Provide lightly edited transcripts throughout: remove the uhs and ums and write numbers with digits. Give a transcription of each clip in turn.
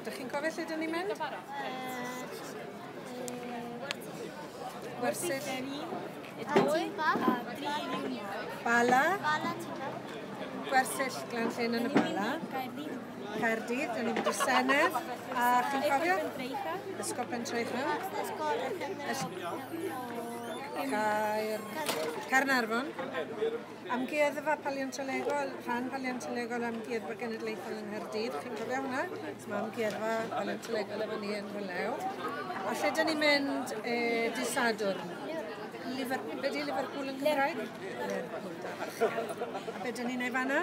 Ydych chi'n cofio lle dyn ni'n mynd? Wersyll. Bala. Gwersyll Glanllyn yn y Bala. Caerdydd, dyn ni'n mynd i'r Senedd. A chi'n cofio? Ysgol Pentreicha. Caernarfon. Amgueddfa paleontolegol, rhan paleontolegol amgueddfa genedlaethol yng Nghaerdydd. Chi'n cofio hwnna? Mae amgueddfa paleontolegol efo ni yn Rhylew. A lle dyn ni'n mynd dydd Sadwrn? Be di Liverpool yn Gymraeg? Liverpool, da. A be dyn ni'n ei fanna?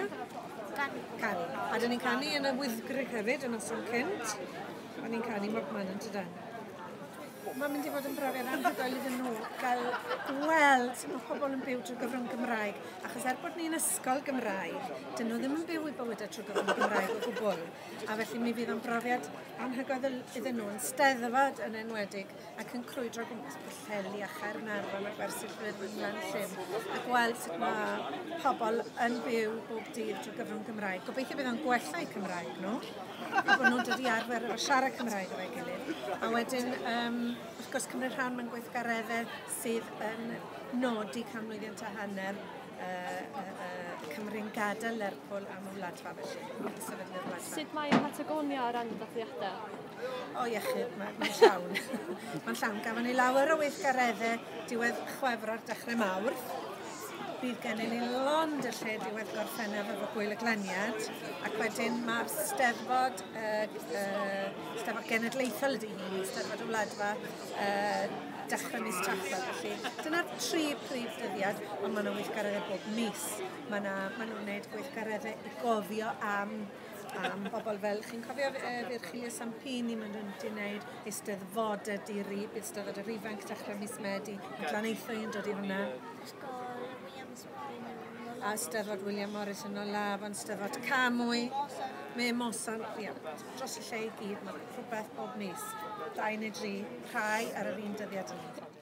Canu. A dyn ni'n canu yn y Wyddgrug hefyd, yn Noson Cynt. A ni'n canu mob man yn tydan. Mae'n mynd i fod yn brofiad anhygoel iddyn nhw gael gweld sut mae pobl yn byw trwy gyfrwng Gymraeg. Achos bod ni'n ysgol Gymraeg, dyn nhw ddim yn byw i bywydau trwy gyfrwng Gymraeg o gwbl. A felly mi fydd yn brofiad anhygoel iddyn nhw yn Eisteddfod yn enwedig ac yn crwydro gwmpas Pwllheli a Caernarfon a Gwersyll yn Glanllyn. A gweld sut mae pobl yn byw bob dydd trwy gyfrwng Gymraeg. Gobeithio bydd yn gwella eu Cymraeg nhw. A bod nhw'n dod i arfer o siarad Cymraeg efo'i gilydd. A wedyn, wrth gwrs, cymryd rhan mewn gweithgareddau sydd yn nodi canmlwyddiant a hanner Cymru'n gadael Lerpwl am y wladfa felly. Sut mae Patagonia ar ran y dathliadau? O iechyd, mae'n llawn. Mae'n llawn. Gafon ni lawer o weithgareddau diwedd Chwefror dechrau Mawrth. Bydd gennym ni lond y lle diwedd gorffennaf efo gwyl y glaniad, ac wedyn mae'r Eisteddfod, Eisteddfod genedlaethol ydy hi, Eisteddfod y wladfa, dechrau mis Tachwedd. Felly, dyna'r 3 prif dyddiad, ond maen nhw'n weithgareddau bob mis. Maen nhw'n gwneud gweithgareddau i gofio am bobl fel, chi'n cofio Virgilia Sampini, maen nhw'n gwneud Eisteddfod y Diri, bydd Eisteddfod yr ifanc dechrau mis Medi, a Glaneithwy yn dod i hwnna. A Eisteddfod William Morris yn olaf, ond Eisteddfod Camwy, Mosan, dros y lle i gyd, mae rhywbeth bob mis, 2 neu 3, rhai ar yr un dyddiad yna.